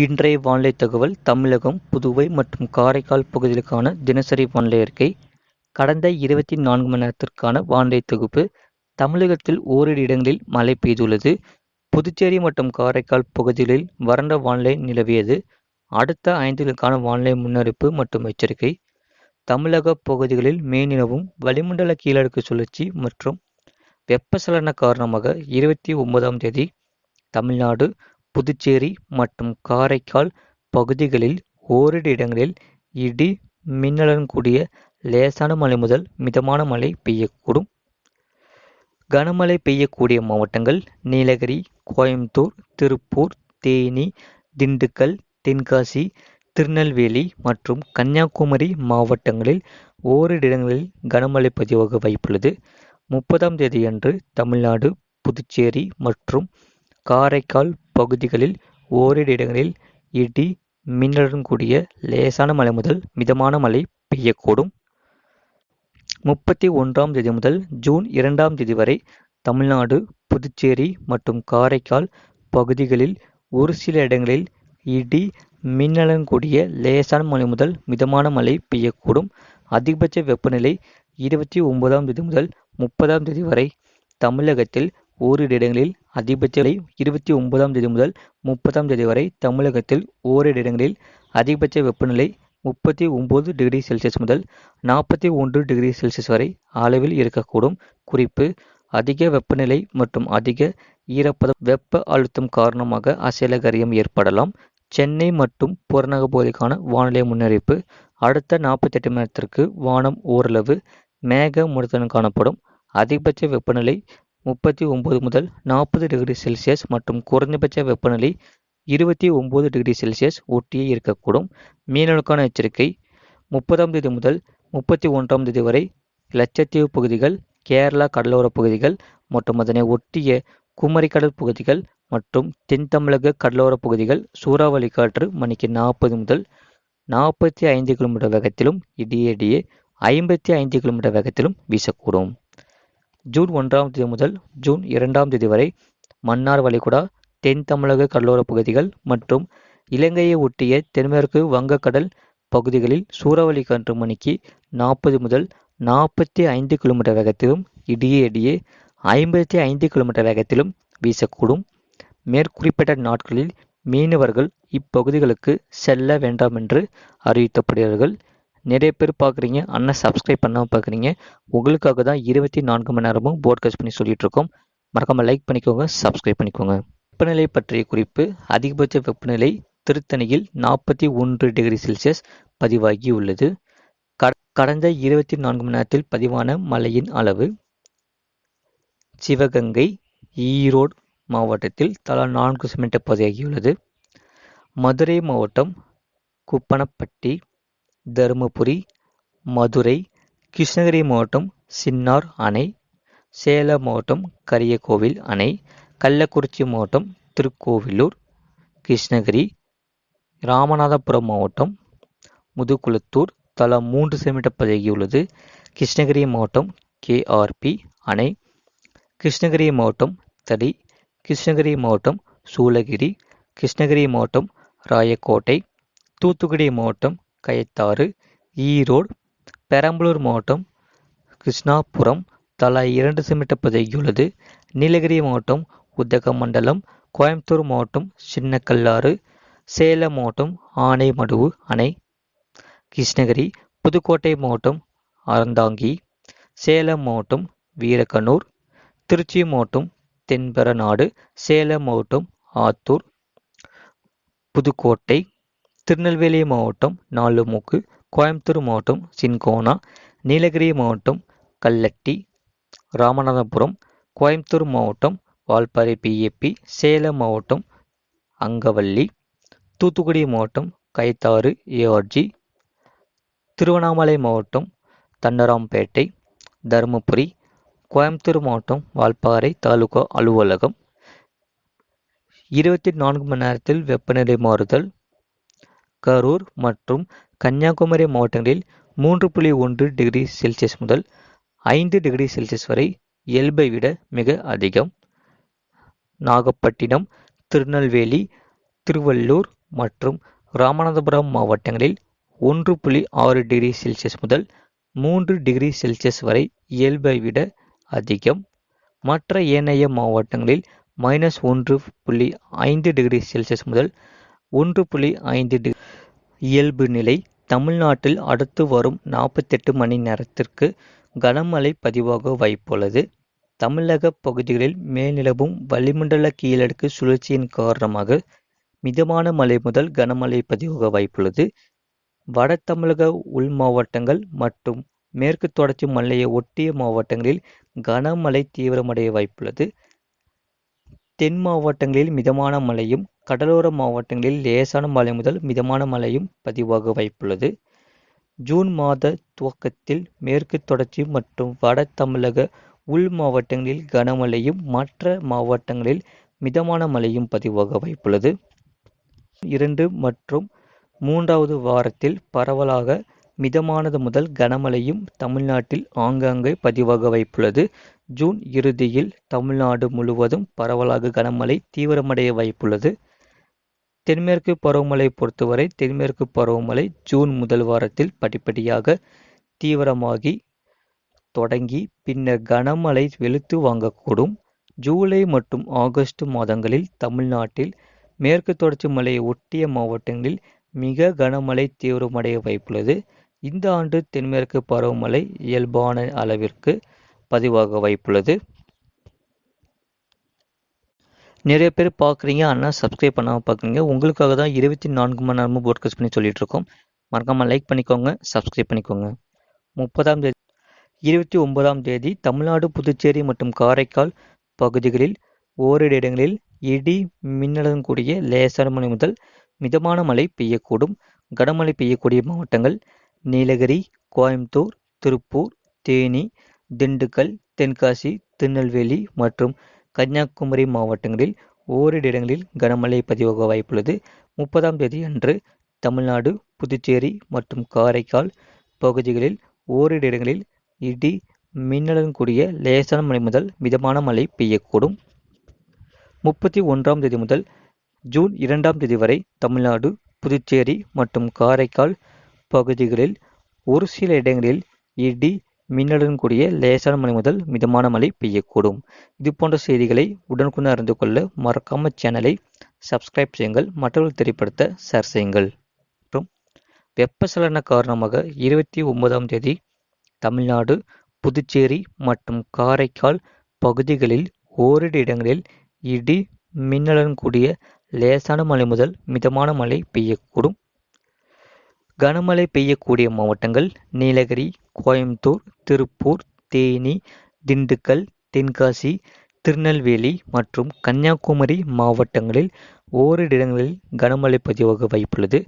இன்றைய வானிலை தகவல் தமிழகம், புதுவை மற்றும் காரைக்கால் பகுதிகளுக்கான தினசரி வானிலை அறிக்கை. கடந்த 24 மணி நேரத்திற்கான வானிலை தொகுப்பு. தமிழகத்தில் ஓரிரு இடங்களில் மழை பெய்துள்ளது. புதுச்சேரி மற்றும் காரைக்கால் பகுதிகளில் வறண்ட வானிலை நிலவியது. அடுத்த 5 நாட்களுக்கான வானிலை முன்னறிவிப்பு மற்றும் எச்சரிக்கை. தமிழக பகுதிகளில் மேல்நிலவும் வளிமண்டல கீழடுக்கு சுழற்சி மற்றும் வெப்பச்சலன காரணமாக 29ஆம் தேதி தமிழ்நாடு, புதுச்சேரி மற்றும் காரைக்கால் பகுதிகளில் ஓரிரு இடங்களில் இடி மின்னலுடன் கூடிய லேசான மழை முதல் மிதமான மழை பெய்யக்கூடும். கனமழை பெய்யக்கூடிய மாவட்டங்கள் நீலகிரி, கோயம்புத்தூர், திருப்பூர், தேனி, திண்டுக்கல், தென்காசி, திருநெல்வேலி மற்றும் கன்னியாகுமரி மாவட்டங்களில் ஓரிரு இடங்களில் கனமழை பதிவாக வாய்ப்புள்ளது. 30ஆம் தேதியன்று தமிழ்நாடு, புதுச்சேரி மற்றும் காரைக்கால் பகுதிகளில் ஓரிரு இடங்களில் இடி மின்னலுடன் கூடிய லேசான மழை முதல் மிதமான மழை பெய்யக்கூடும். 31ஆம் தேதி முதல் ஜூன் 2ஆம் தேதி வரை தமிழ்நாடு, புதுச்சேரி மற்றும் காரைக்கால் பகுதிகளில் ஒரு சில இடங்களில் இடி மின்னலுடன் கூடிய லேசான மழை முதல் மிதமான மழை பெய்யக்கூடும். அதிகபட்ச வெப்பநிலை 29ஆம் தேதி முதல் 30ஆம் தேதி வரை தமிழகத்தில் ஓரிரு இடங்களில் அதிகபட்ச 29ஆம் தேதி முதல் 30ஆம் தேதி வரை தமிழகத்தில் ஓரிரு இடங்களில் அதிகபட்ச வெப்பநிலை 39 டிகிரி செல்சியஸ் முதல் 41 டிகிரி செல்சியஸ் வரை அளவில் இருக்கக்கூடும். குறிப்பு: அதிக வெப்பநிலை மற்றும் அதிக ஈரப்பதம் வெப்ப அழுத்தம் காரணமாக அசைலகரியம் ஏற்படலாம். சென்னை மற்றும் புறநகர் பகுதிக்கான வானிலை முன்னறிவிப்பு. அடுத்த 48 மணி நேரத்திற்கு வானம் ஓரளவு மேகமூட்டத்துடன் காணப்படும். அதிகபட்ச வெப்பநிலை 39 முதல் 40 டிகிரி செல்சியஸ் மற்றும் குறைந்தபட்ச வெப்பநிலை 29 டிகிரி செல்சியஸ் ஒட்டியே இருக்கக்கூடும். மீனவர்களுக்கான எச்சரிக்கை. 30ஆம் தேதி முதல் 31ஆம் தேதி வரை லட்சத்தீவு பகுதிகள், கேரளா கடலோர பகுதிகள் மற்றும் அதனை ஒட்டிய குமரிக்கடல் பகுதிகள் மற்றும் தென் தமிழக கடலோர பகுதிகள் சூறாவளி காற்று மணிக்கு 40 முதல் 45 கிலோமீட்டர் வேகத்திலும் இடையிடையே 55 கிலோமீட்டர் வேகத்திலும் வீசக்கூடும். ஜூன் 1ஆம் தேதி முதல் ஜூன் 2ஆம் தேதி வரை மன்னார் வளைகுடா, தென் தமிழக கடலோர பகுதிகள் மற்றும் இலங்கையை ஒட்டிய தென்மேற்கு வங்கக்கடல் பகுதிகளில் சூறாவளி காற்று மணிக்கு 40 முதல் 45 கிலோமீட்டர் வேகத்திலும் இடையிடையே 55 கிலோமீட்டர் வேகத்திலும் வீசக்கூடும். மேற்குறிப்பிட்ட நாட்களில் மீனவர்கள் இப்பகுதிகளுக்கு செல்ல வேண்டாம் என்று அறிவிக்கப்படுகிறார்கள். நிறைய பேர் பார்க்குறீங்க, அண்ணன் சப்ஸ்கிரைப் பண்ணாமல் பார்க்குறீங்க. உங்களுக்காக தான் 24 மணி நேரமும் போட்காஸ்ட் பண்ணி சொல்லிட்டு இருக்கோம். மறக்காமல் லைக் பண்ணிக்கோங்க, சப்ஸ்கிரைப் பண்ணிக்கோங்க. வெப்பநிலை பற்றிய குறிப்பு. அதிகபட்ச வெப்பநிலை திருத்தணியில் 41 டிகிரி செல்சியஸ் பதிவாகியுள்ளது. கடந்த 24 மணி நேரத்தில் பதிவான மழையின் அளவு. சிவகங்கை, ஈரோடு மாவட்டத்தில் தலா 4 சென்டிமீட்டர் பதிவாகியுள்ளது. மதுரை மாவட்டம் குப்பனப்பட்டி, தருமபுரி, மதுரை, கிருஷ்ணகிரி மாவட்டம் சின்னார் அணை, சேலம் மாவட்டம் கரியகோவில் அணை, கள்ளக்குறிச்சி மாவட்டம் திருக்கோவிலூர், கிருஷ்ணகிரி, ராமநாதபுரம் மாவட்டம் முதுகுளத்தூர் தலா 3 சென்டிமீட்டர் பதிவாகியுள்ளது. கிருஷ்ணகிரி மாவட்டம் கேஆர்பி அணை, கிருஷ்ணகிரி மாவட்டம் தடி, கிருஷ்ணகிரி மாவட்டம் சூளகிரி, கிருஷ்ணகிரி மாவட்டம் ராயக்கோட்டை, தூத்துக்குடி மாவட்டம் கயத்தாறு, ஈரோடு, பெரம்பலூர் மாவட்டம் கிருஷ்ணாபுரம் தலா 2 சென்டிமீட்டர் பதிவாகியுள்ளது. நீலகிரி மாவட்டம் உதகமண்டலம், கோயம்புத்தூர் மாவட்டம் சின்னக்கல்லாறு, சேலம் மாவட்டம் ஆனைமடுவு அணை, கிருஷ்ணகிரி, புதுக்கோட்டை மாவட்டம் அறந்தாங்கி, சேலம் மாவட்டம் வீரகனூர், திருச்சி மாவட்டம் தென்பெரநாடு, சேலம் மாவட்டம் ஆத்தூர், புதுக்கோட்டை, திருநெல்வேலி மாவட்டம் நாலுமுக்கு, கோயம்புத்தூர் மாவட்டம் சின்கோனா, நீலகிரி மாவட்டம் கல்லட்டி, ராமநாதபுரம், கோயம்புத்தூர் மாவட்டம் வால்பாறை பிஏபி, சேலம் மாவட்டம் அங்கவள்ளி, தூத்துக்குடி மாவட்டம் கயத்தாறு ஏஆர்ஜி, திருவண்ணாமலை மாவட்டம் தண்டராம்பேட்டை, தருமபுரி, கோயம்புத்தூர் மாவட்டம் வால்பாறை தாலுகா அலுவலகம். 24 மணி நேரத்தில் வெப்பநிலை மாறுதல். கரூர் மற்றும் கன்னியாகுமரி மாவட்டங்களில் 3.1 டிகிரி செல்சியஸ் முதல் 5 டிகிரி செல்சியஸ் வரை இயல்பை விட மிக அதிகம். நாகப்பட்டினம், திருநெல்வேலி, திருவள்ளூர், மற்றும் ராமநாதபுரம் மாவட்டங்களில் 1.6°C முதல் 3°C வரை இயல்பை விட அதிகம். மற்ற ஏனைய மாவட்டங்களில் -1.5°C முதல் 1.5 இயல்பு நிலை. தமிழ்நாட்டில் அடுத்து வரும் 48 மணி நேரத்திற்கு கனமழை பதிவாக வாய்ப்புள்ளது. தமிழக பகுதிகளில் மேல்நிலவும் வளிமண்டல கீழடுக்கு சுழற்சியின் காரணமாக மிதமான மழை முதல் கனமழை பதிவாக வாய்ப்புள்ளது. வட தமிழக உள் மாவட்டங்கள் மற்றும் மேற்கு தொடர்ச்சி மலையை ஒட்டிய மாவட்டங்களில் கனமழை தீவிரமடைய வாய்ப்புள்ளது. தென் மாவட்டங்களில் மிதமான மழையும், கடலோர மாவட்டங்களில் லேசான மழை முதல் மிதமான மழையும் பதிவாக வாய்ப்புள்ளது. ஜூன் மாத துவக்கத்தில் மேற்கு தொடர்ச்சி மற்றும் வட தமிழக உள் மாவட்டங்களில் கனமழையும், மற்ற மாவட்டங்களில் மிதமான மழையும் பதிவாக வாய்ப்புள்ளது. 2 மற்றும் 3வது வாரத்தில் பரவலாக மிதமானது முதல் கனமழையும் தமிழ்நாட்டில் ஆங்காங்கே பதிவாக வாய்ப்புள்ளது. ஜூன் இறுதியில் தமிழ்நாடு முழுவதும் பரவலாக கனமழை தீவிரமடைய வாய்ப்புள்ளது. தென்மேற்கு பருவமழை பொறுத்தவரை தென்மேற்கு பருவமழை ஜூன் முதல் வாரத்தில் படிப்படியாக தீவிரமாகி தொடங்கி பின்னர் கனமழை வெளுத்து வாங்கக்கூடும். ஜூலை மற்றும் ஆகஸ்ட் மாதங்களில் தமிழ்நாட்டில் மேற்கு தொடர்ச்சி மலையை ஒட்டிய மாவட்டங்களில் மிக கனமழை தீவிரமடைய வாய்ப்புள்ளது. இந்த ஆண்டு தென்மேற்கு பருவமழை இயல்பான அளவிற்கு பதிவாக வாய்ப்புள்ளது. நிறைய பேர் பார்க்குறீங்க, ஆனால் சப்ஸ்கிரைப் பண்ணாமல் பார்க்குறீங்க. உங்களுக்காக தான் 24 மணி நேரமும் போட்காஸ்ட் பண்ணி சொல்லிட்டு இருக்கோம். மறக்காமல் லைக் பண்ணிக்கோங்க, சப்ஸ்கிரைப் பண்ணிக்கோங்க. 29ஆம் தேதி தமிழ்நாடு, புதுச்சேரி மற்றும் காரைக்கால் பகுதிகளில் ஓரிரு இடங்களில் இடி மின்னலுடன் கூடிய லேசான மழை முதல் மிதமான மழை பெய்யக்கூடும். கனமழை பெய்யக்கூடிய மாவட்டங்கள் நீலகிரி, கோயம்புத்தூர், திருப்பூர், தேனி, திண்டுக்கல், தென்காசி, திருநெல்வேலி மற்றும் கன்னியாகுமரி மாவட்டங்களில் ஓரிரு இடங்களில் கனமழை பதிவாக வாய்ப்புள்ளது. 30ஆம் தேதி அன்று தமிழ்நாடு, புதுச்சேரி மற்றும் காரைக்கால் பகுதிகளில் ஓரிரு இடங்களில் இடி மின்னலுடன் கூடிய லேசான மழை முதல் மிதமான மழை பெய்யக்கூடும். 31ஆம் தேதி முதல் ஜூன் 2ஆம் தேதி வரை தமிழ்நாடு, புதுச்சேரி மற்றும் காரைக்கால் பகுதிகளில் ஒரு சில இடங்களில் இடி மின்னலுடன் கூடிய லேசான மழை முதல் மிதமான மழை பெய்யக்கூடும். இது போன்ற செய்திகளை உடனுக்குடன் அறிந்து கொள்ள மறக்காம சேனலை சப்ஸ்கிரைப் செய்யுங்கள், மற்றவர்கள் தெரியப்படுத்த ஷேர் செய்யுங்கள். மற்றும் வெப்பச்சலன காரணமாக 29ஆம் தேதி தமிழ்நாடு, புதுச்சேரி மற்றும் காரைக்கால் பகுதிகளில் ஓரிரு இடங்களில் இடி மின்னலுடன் கூடிய லேசான மழை முதல் மிதமான மழை பெய்யக்கூடும். கனமழை பெய்யக்கூடிய மாவட்டங்கள் நீலகிரி, கோயம்புத்தூர், திருப்பூர், தேனி, திண்டுக்கல், தென்காசி, திருநெல்வேலி மற்றும் கன்னியாகுமரி மாவட்டங்களில் ஓரிரு இடங்களில் கனமழை பதிவாக வாய்ப்புள்ளது.